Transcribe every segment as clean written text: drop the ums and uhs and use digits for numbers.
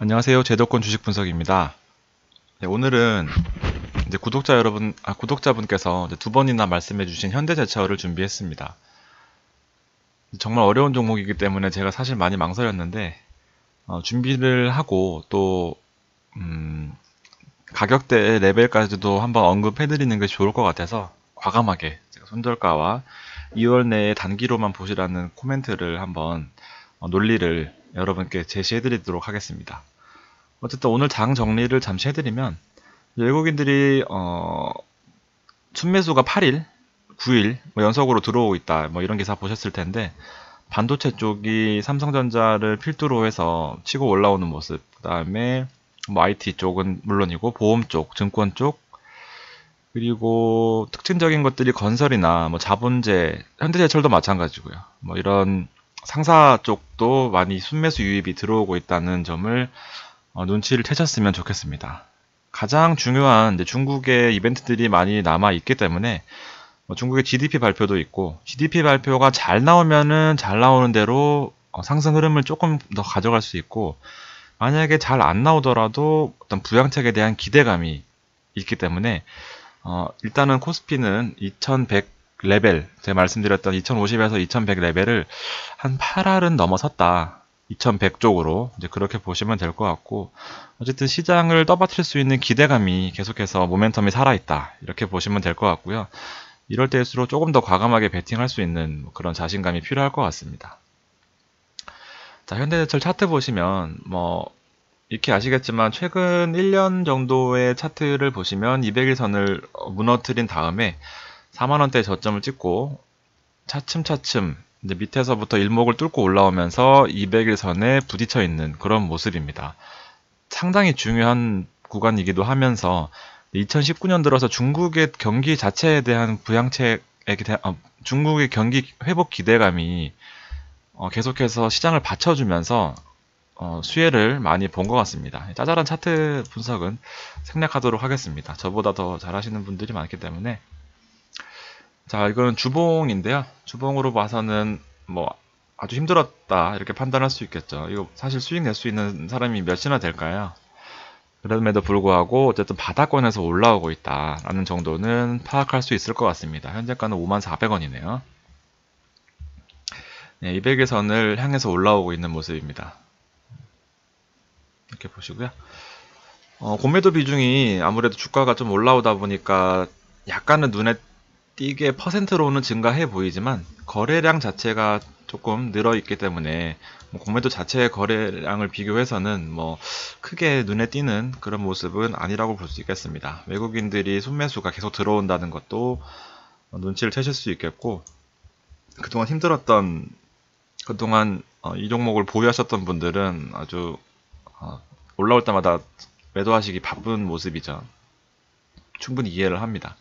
안녕하세요. 제도권 주식 분석입니다. 네, 오늘은 이제 구독자분께서 이제 두 번이나 말씀해주신 현대제철을 준비했습니다. 정말 어려운 종목이기 때문에 제가 사실 많이 망설였는데 준비를 하고 또 가격대 레벨까지도 한번 언급해드리는 것이 좋을 것 같아서 과감하게 제가 손절가와 2월 내에 단기로만 보시라는 코멘트를 한번 논리를 여러분께 제시해드리도록 하겠습니다. 어쨌든 오늘 장 정리를 잠시 해드리면 외국인들이 순매수가 8일, 9일 연속으로 들어오고 있다 이런 기사 보셨을 텐데 반도체 쪽이 삼성전자를 필두로 해서 치고 올라오는 모습, 그 다음에 IT 쪽은 물론이고 보험 쪽, 증권 쪽, 그리고 특징적인 것들이 건설이나 자본재, 현대제철도 마찬가지고요. 이런 상사 쪽도 많이 순매수 유입이 들어오고 있다는 점을 눈치를 채셨으면 좋겠습니다. 가장 중요한 이제 중국의 이벤트들이 많이 남아 있기 때문에 중국의 GDP 발표도 있고 GDP 발표가 잘 나오면은 잘 나오는 대로 상승 흐름을 조금 더 가져갈 수 있고 만약에 잘 안 나오더라도 어떤 부양책에 대한 기대감이 있기 때문에 일단은 코스피는 2100 레벨, 제가 말씀드렸던 2050에서 2100 레벨을 한 8알은 넘어섰다. 2100 쪽으로 이제 그렇게 보시면 될 것 같고 어쨌든 시장을 떠받칠 수 있는 기대감이 계속해서 모멘텀이 살아있다 이렇게 보시면 될 것 같고요. 이럴 때일수록 조금 더 과감하게 베팅할 수 있는 그런 자신감이 필요할 것 같습니다. 자, 현대제철 차트 보시면 이렇게 아시겠지만 최근 1년 정도의 차트를 보시면 200일선을 무너뜨린 다음에 4만원대 저점을 찍고 차츰차츰 이제 밑에서부터 일목을 뚫고 올라오면서 200일선에 부딪혀 있는 그런 모습입니다. 상당히 중요한 구간이기도 하면서 2019년 들어서 중국의 경기 자체에 대한 중국의 경기 회복 기대감이 계속해서 시장을 받쳐주면서 수혜를 많이 본 것 같습니다. 짜잘한 차트 분석은 생략하도록 하겠습니다. 저보다 더 잘하시는 분들이 많기 때문에. 자, 이건 주봉인데요. 주봉으로 봐서는 아주 힘들었다 이렇게 판단할 수 있겠죠. 이거 사실 수익 낼 수 있는 사람이 몇이나 될까요? 그럼에도 불구하고 어쨌든 바닥권에서 올라오고 있다라는 정도는 파악할 수 있을 것 같습니다. 현재가는 54,000원이네요. 네, 200의 선을 향해서 올라오고 있는 모습입니다. 이렇게 보시고요. 공매도 비중이 아무래도 주가가 좀 올라오다 보니까 약간은 눈에 띄게 퍼센트로는 증가해 보이지만 거래량 자체가 조금 늘어 있기 때문에 공매도 자체의 거래량을 비교해서는 크게 눈에 띄는 그런 모습은 아니라고 볼 수 있겠습니다. 외국인들이 순매수가 계속 들어온다는 것도 눈치를 채실 수 있겠고 그동안 힘들었던 이 종목을 보유하셨던 분들은 아주 올라올 때마다 매도하시기 바쁜 모습이죠. 충분히 이해를 합니다.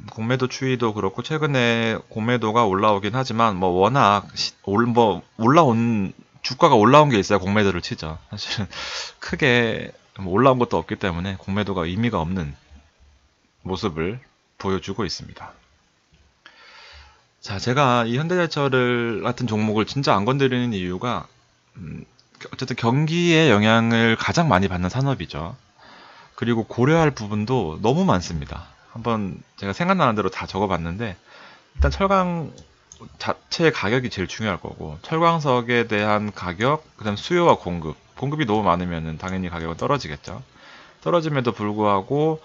공매도 추이도 그렇고 최근에 공매도가 올라오긴 하지만 워낙 주가가 올라온 게 있어야 공매도를 치죠. 사실은 크게 올라온 것도 없기 때문에 공매도가 의미가 없는 모습을 보여주고 있습니다. 자, 제가 이 현대제철 같은 종목을 진짜 안 건드리는 이유가 어쨌든 경기의 영향을 가장 많이 받는 산업이죠. 그리고 고려할 부분도 너무 많습니다. 한번 제가 생각나는 대로 다 적어봤는데 일단 철강 자체의 가격이 제일 중요할 거고 철광석에 대한 가격, 그 다음 수요와 공급이 너무 많으면 당연히 가격은 떨어지겠죠. 떨어짐에도 불구하고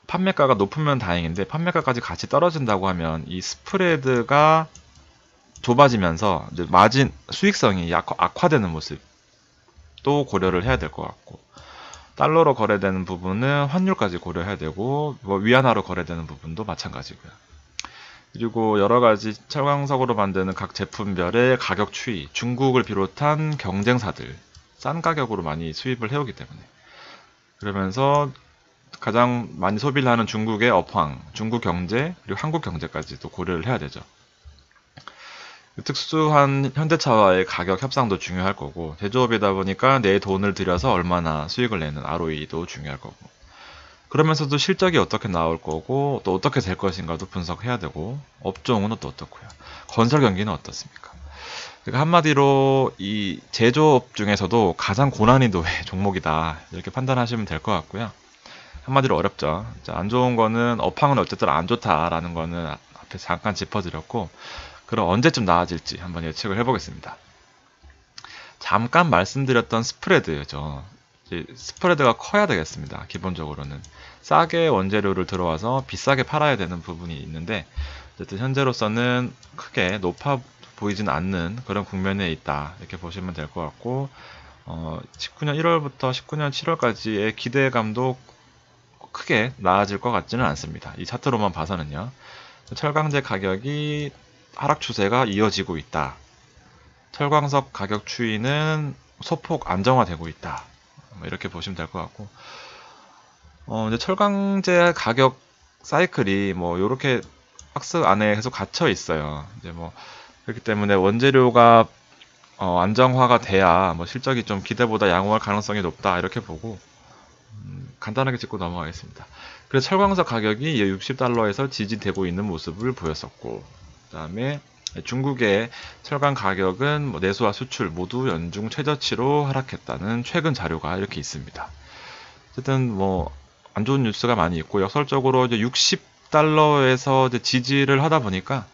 판매가가 높으면 다행인데 판매가까지 같이 떨어진다고 하면 이 스프레드가 좁아지면서 이제 수익성이 악화되는 모습도 고려를 해야 될 것 같고 달러로 거래되는 부분은 환율까지 고려해야 되고 위안화로 거래되는 부분도 마찬가지고요. 그리고 여러가지 철광석으로 만드는 각 제품별의 가격 추이, 중국을 비롯한 경쟁사들 싼 가격으로 많이 수입을 해오기 때문에 그러면서 가장 많이 소비를 하는 중국의 업황, 중국 경제, 그리고 한국 경제까지도 고려를 해야 되죠. 특수한 현대차와의 가격 협상도 중요할 거고 제조업이다 보니까 내 돈을 들여서 얼마나 수익을 내는 ROE도 중요할 거고 그러면서도 실적이 어떻게 나올 거고 또 어떻게 될 것인가도 분석해야 되고 업종은 또 어떻고요. 건설 경기는 어떻습니까? 그러니까 한마디로 이 제조업 중에서도 가장 고난이도의 종목이다. 이렇게 판단하시면 될 것 같고요. 한마디로 어렵죠. 자, 안 좋은 거는 업황은 어쨌든 안 좋다라는 거는 앞에 잠깐 짚어드렸고, 그럼 언제쯤 나아질지 한번 예측을 해보겠습니다. 잠깐 말씀드렸던 스프레드죠. 스프레드가 커야 되겠습니다. 기본적으로는 싸게 원재료를 들어와서 비싸게 팔아야 되는 부분이 있는데, 어쨌든 현재로서는 크게 높아 보이진 않는 그런 국면에 있다, 이렇게 보시면 될 것 같고, 19년 1월부터 19년 7월까지의 기대감도 크게 나아질 것 같지는 않습니다. 이 차트로만 봐서는요. 철강제 가격이 하락 추세가 이어지고 있다. 철광석 가격 추이는 소폭 안정화되고 있다. 이렇게 보시면 될 것 같고, 이제 철강제 가격 사이클이 뭐 이렇게 박스 안에 계속 갇혀 있어요. 이제 뭐 그렇기 때문에 원재료가 안정화가 돼야 뭐 실적이 좀 기대보다 양호할 가능성이 높다, 이렇게 보고 간단하게 짚고 넘어가겠습니다. 그래서 철광석 가격이 60달러에서 지지되고 있는 모습을 보였었고, 그 다음에 중국의 철강 가격은 뭐 내수와 수출 모두 연중 최저치로 하락했다는 최근 자료가 이렇게 있습니다. 어쨌든 뭐 안 좋은 뉴스가 많이 있고, 역설적으로 이제 60달러에서 이제 지지를 하다 보니까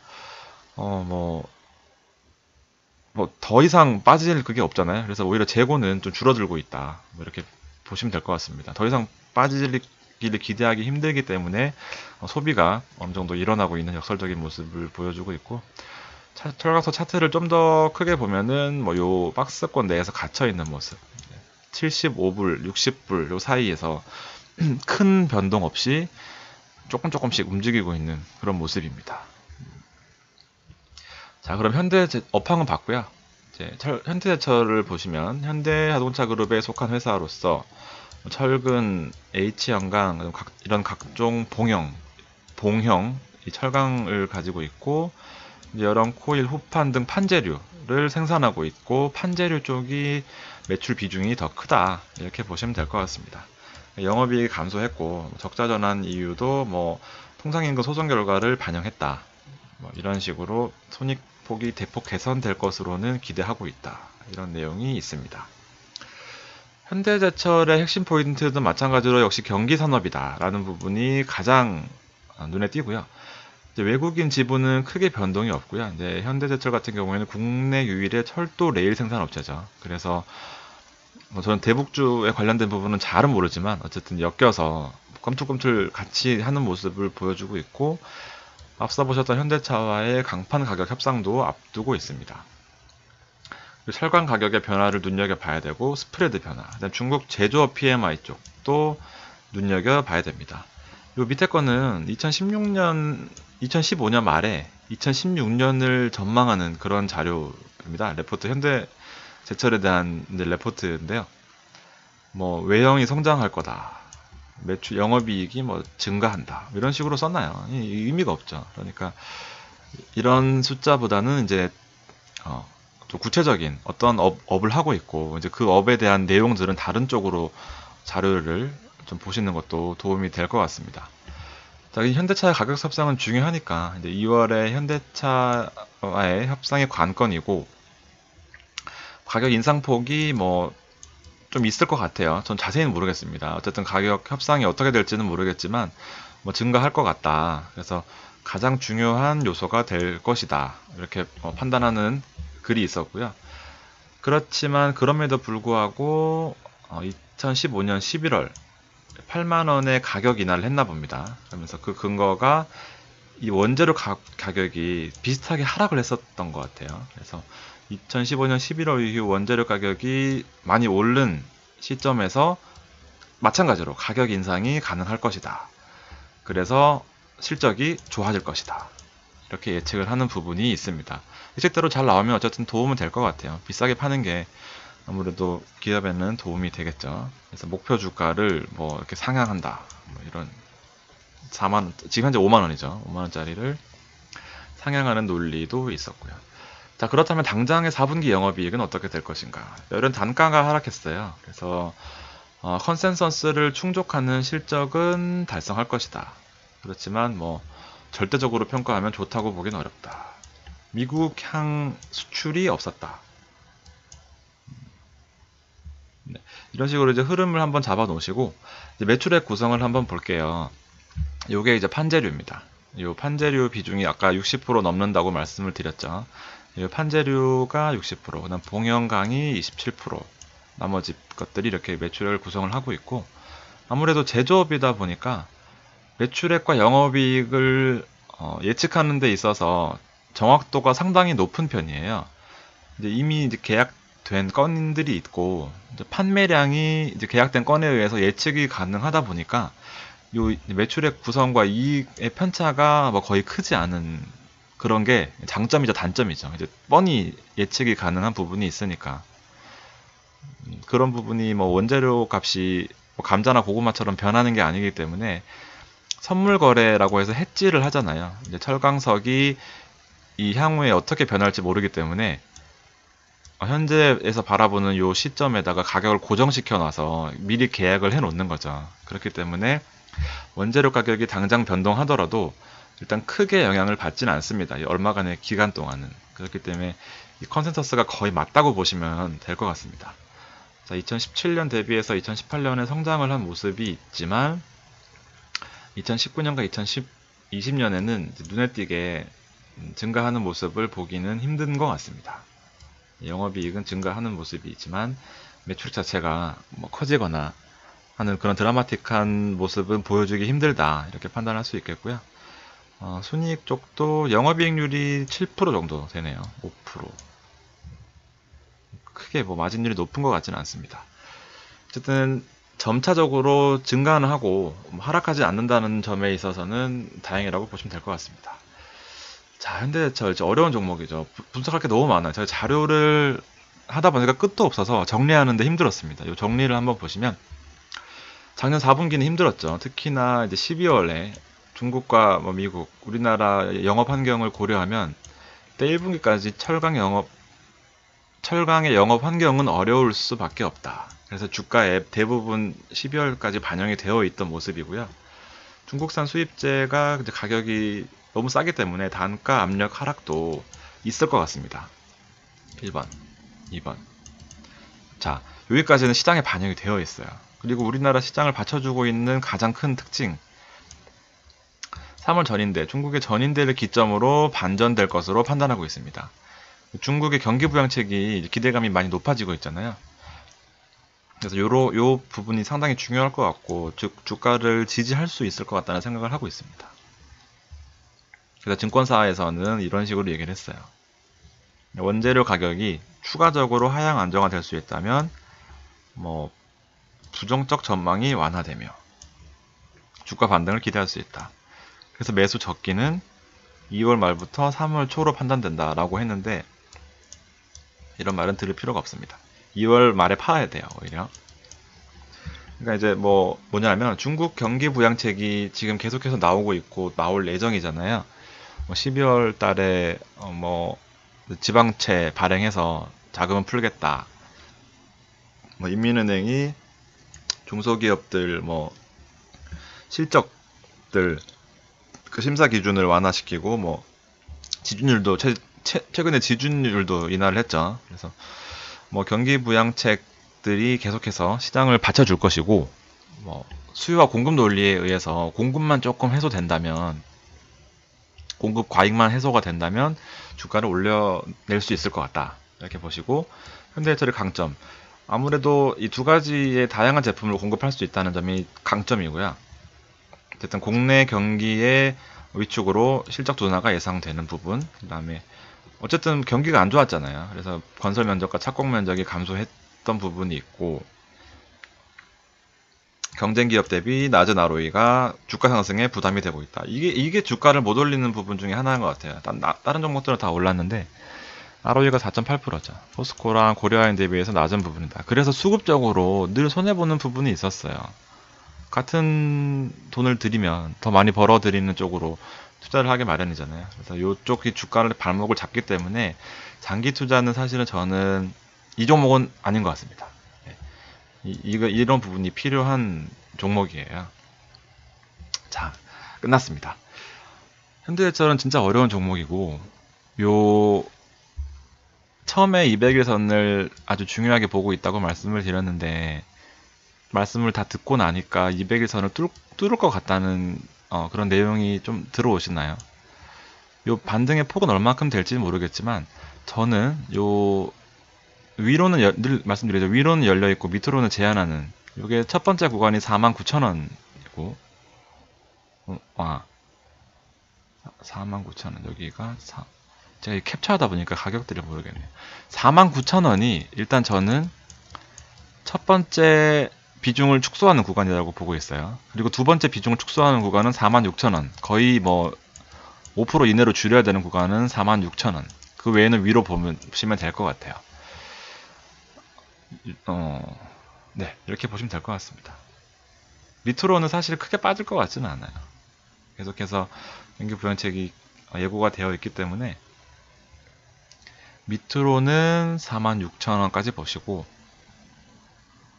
더 이상 빠질 그게 없잖아요. 그래서 오히려 재고는 좀 줄어들고 있다, 뭐 이렇게 보시면 될 것 같습니다. 더 이상 빠지기를 기대하기 힘들기 때문에 소비가 어느 정도 일어나고 있는 역설적인 모습을 보여주고 있고, 철강석 차트를 좀 더 크게 보면은 뭐 요 박스권 내에서 갇혀 있는 모습, 75불, 60불 요 사이에서 큰 변동 없이 조금씩 움직이고 있는 그런 모습입니다. 자, 그럼 업황은 봤고요. 이제 현대제철을 보시면 현대자동차 그룹에 속한 회사로서 철근, H형강, 이런 각종 봉형 이 철강을 가지고 있고, 여러 코일, 후판 등 판재류를 생산하고 있고, 판재류 쪽이 매출 비중이 더 크다, 이렇게 보시면 될 것 같습니다. 영업이익이 감소했고, 적자 전환 이유도 뭐 통상임금 소송 결과를 반영했다, 뭐 이런 식으로 손익폭이 대폭 개선될 것으로는 기대하고 있다, 이런 내용이 있습니다. 현대제철의 핵심 포인트도 마찬가지로 역시 경기산업이다 라는 부분이 가장 눈에 띄고요. 외국인 지분은 크게 변동이 없고요. 이제 현대제철 같은 경우에는 국내 유일의 철도 레일 생산 업체죠. 그래서 뭐 저는 대북주에 관련된 부분은 잘은 모르지만 어쨌든 엮여서 껌틀껌틀 같이 하는 모습을 보여주고 있고, 앞서 보셨던 현대차와의 강판 가격 협상도 앞두고 있습니다. 철강 가격의 변화를 눈여겨봐야 되고, 스프레드 변화, 그다음 중국 제조업 PMI 쪽도 눈여겨봐야 됩니다. 요 밑에 거는 2015년 말에 2016년을 전망하는 그런 자료입니다. 레포트, 현대제철에 대한 레포트인데요. 뭐 외형이 성장할 거다, 매출, 영업이익이 뭐 증가한다, 이런 식으로 썼나요? 의미가 없죠. 그러니까 이런 숫자보다는 이제 좀 구체적인 어떤 업을 하고 있고, 이제 그 업에 대한 내용들은 다른 쪽으로 자료를 좀 보시는 것도 도움이 될 것 같습니다. 자, 이 현대차의 가격 협상은 중요하니까 이제 2월에 현대차와의 협상이 관건이고, 가격 인상폭이 뭐 좀 있을 것 같아요. 전 자세히는 모르겠습니다. 어쨌든 가격 협상이 어떻게 될지는 모르겠지만 뭐 증가할 것 같다. 그래서 가장 중요한 요소가 될 것이다, 이렇게 판단하는 글이 있었고요. 그렇지만 그럼에도 불구하고 2015년 11월 8만원의 가격 인하를 했나 봅니다. 그러면서 그 근거가 이 원재료 가격이 비슷하게 하락을 했었던 것 같아요. 그래서 2015년 11월 이후 원재료 가격이 많이 오른 시점에서 마찬가지로 가격 인상이 가능할 것이다. 그래서 실적이 좋아질 것이다, 이렇게 예측을 하는 부분이 있습니다. 예측대로 잘 나오면 어쨌든 도움은 될 것 같아요. 비싸게 파는 게 아무래도 기업에는 도움이 되겠죠. 그래서 목표 주가를 뭐 이렇게 상향한다, 뭐 이런 4만, 지금 현재 5만원이죠. 5만원짜리를 상향하는 논리도 있었고요. 자, 그렇다면 당장의 4분기 영업이익은 어떻게 될 것인가? 이런 단가가 하락했어요. 그래서 컨센서스를 충족하는 실적은 달성할 것이다. 그렇지만 뭐 절대적으로 평가하면 좋다고 보긴 어렵다. 미국 향 수출이 없었다. 네, 이런 식으로 이제 흐름을 한번 잡아 놓으시고 이제 매출액 구성을 한번 볼게요. 요게 이제 판재료입니다. 요 판재료 비중이 아까 60% 넘는다고 말씀을 드렸죠. 요 판재료가 60%, 그다음 봉연강이 27%, 나머지 것들이 이렇게 매출액을 구성을 하고 있고, 아무래도 제조업이다 보니까 매출액과 영업이익을 예측하는 데 있어서 정확도가 상당히 높은 편이에요. 이제 이미 이제 계약된 건들이 있고, 이제 판매량이 이제 계약된 건에 의해서 예측이 가능하다 보니까 요 매출액 구성과 이익의 편차가 뭐 거의 크지 않은 그런 게 장점이죠, 단점이죠. 이제 뻔히 예측이 가능한 부분이 있으니까 그런 부분이 뭐 원재료 값이 뭐 감자나 고구마처럼 변하는 게 아니기 때문에 선물 거래라고 해서 해지를 하잖아요. 이제 철강석이 이 향후에 어떻게 변할지 모르기 때문에 현재에서 바라보는 요 시점에다가 가격을 고정시켜 놔서 미리 계약을 해 놓는 거죠. 그렇기 때문에 원재료 가격이 당장 변동하더라도 일단 크게 영향을 받지는 않습니다. 이 얼마간의 기간 동안은. 그렇기 때문에 이 컨센서스가 거의 맞다고 보시면 될 것 같습니다. 자, 2017년 대비해서 2018년에 성장을 한 모습이 있지만 2019년과 2020년에는 눈에 띄게 증가하는 모습을 보기는 힘든 것 같습니다. 영업이익은 증가하는 모습이 있지만 매출 자체가 뭐 커지거나 하는 그런 드라마틱한 모습은 보여주기 힘들다, 이렇게 판단할 수 있겠고요. 순이익 쪽도 영업이익률이 7% 정도 되네요. 5%. 크게 뭐 마진율이 높은 것 같지는 않습니다. 어쨌든 점차적으로 증가는 하고 하락하지 않는다는 점에 있어서는 다행이라고 보시면 될 것 같습니다. 자, 현대제철 이제 어려운 종목이죠. 분석할 게 너무 많아요. 제가 자료를 하다 보니까 끝도 없어서 정리하는데 힘들었습니다. 이 정리를 한번 보시면 작년 4분기는 힘들었죠. 특히나 이제 12월에 중국과 뭐 미국, 우리나라 영업 환경을 고려하면 때 1분기까지 철강의 영업 환경은 어려울 수밖에 없다. 그래서 주가에 대부분 12월까지 반영이 되어 있던 모습이고요. 중국산 수입재가 이제 가격이 너무 싸기 때문에 단가 압력 하락도 있을 것 같습니다. 1번, 2번. 자, 여기까지는 시장에 반영이 되어 있어요. 그리고 우리나라 시장을 받쳐주고 있는 가장 큰 특징, 3월 전인대, 중국의 전인대를 기점으로 반전될 것으로 판단하고 있습니다. 중국의 경기 부양책이 기대감이 많이 높아지고 있잖아요. 그래서 요 부분이 상당히 중요할 것 같고, 즉 주가를 지지할 수 있을 것 같다는 생각을 하고 있습니다. 그래서 증권사에서는 이런 식으로 얘기를 했어요. 원재료 가격이 추가적으로 하향 안정화될 수 있다면 뭐 부정적 전망이 완화되며 주가 반등을 기대할 수 있다. 그래서 매수 적기는 2월 말부터 3월 초로 판단된다라고 했는데, 이런 말은 들을 필요가 없습니다. 2월 말에 팔아야 돼요, 오히려. 그러니까 이제 뭐냐면 중국 경기 부양책이 지금 계속해서 나오고 있고 나올 예정이잖아요. 12월 달에 지방채 발행해서 자금을 풀겠다. 인민은행이 중소기업들 실적들 그 심사 기준을 완화시키고 지준율도 최근에 지준율도 인하를 했죠. 그래서 경기 부양책들이 계속해서 시장을 받쳐줄 것이고, 수요와 공급 논리에 의해서 공급만 조금 해소된다면, 공급 과잉만 해소가 된다면 주가를 올려낼 수 있을 것 같다, 이렇게 보시고, 현대해철의 강점, 아무래도 이 두 가지의 다양한 제품을 공급할 수 있다는 점이 강점이고요. 어쨌든 국내 경기의 위축으로 실적 둔화가 예상되는 부분, 그 다음에 어쨌든 경기가 안 좋았잖아요. 그래서 건설 면적과 착공 면적이 감소했던 부분이 있고, 경쟁 기업 대비 낮은 ROE가 주가 상승에 부담이 되고 있다. 이게 주가를 못 올리는 부분 중에 하나인 것 같아요. 다른 종목들은 다 올랐는데 ROE가 4.8%죠. 포스코랑 고려아연 대비해서 낮은 부분이다. 그래서 수급적으로 늘 손해보는 부분이 있었어요. 같은 돈을 들이면 더 많이 벌어들이는 쪽으로 투자를 하기 마련이잖아요. 그래서 이쪽이 주가를 발목을 잡기 때문에 장기 투자는 사실은 저는 이 종목은 아닌 것 같습니다. 이런 부분이 필요한 종목이에요. 자, 끝났습니다. 현대해철은 진짜 어려운 종목이고, 요 처음에 200일선을 아주 중요하게 보고 있다고 말씀을 드렸는데 말씀을 다 듣고 나니까 200일선을 뚫을 것 같다는 그런 내용이 좀 들어오시나요? 요 반등의 폭은 얼마큼 될지는 모르겠지만 저는 요 위로는 늘 말씀드리죠. 위로는 열려 있고 밑으로는 제한하는 요게 첫 번째 구간이 49,000원이고 49,000원 여기가 제가 캡처하다 보니까 가격들을 모르겠네요. 49,000원이 일단 저는 첫 번째 비중을 축소하는 구간이라고 보고 있어요. 그리고 두 번째 비중을 축소하는 구간은 46,000원. 거의 뭐 5% 이내로 줄여야 되는 구간은 46,000원. 그 외에는 위로 보시면 될 것 같아요. 네, 이렇게 보시면 될 것 같습니다. 밑으로는 사실 크게 빠질 것 같지는 않아요. 계속해서 연기 부양책이 예고가 되어 있기 때문에 밑으로는 46,000원까지 보시고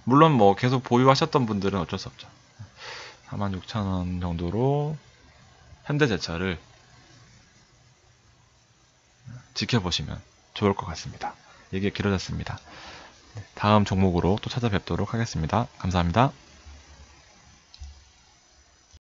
물론 뭐 계속 보유하셨던 분들은 어쩔 수 없죠. 46,000원 정도로 현대제철을 지켜보시면 좋을 것 같습니다. 얘기가 길어졌습니다. 다음 종목으로 또 찾아뵙도록 하겠습니다. 감사합니다.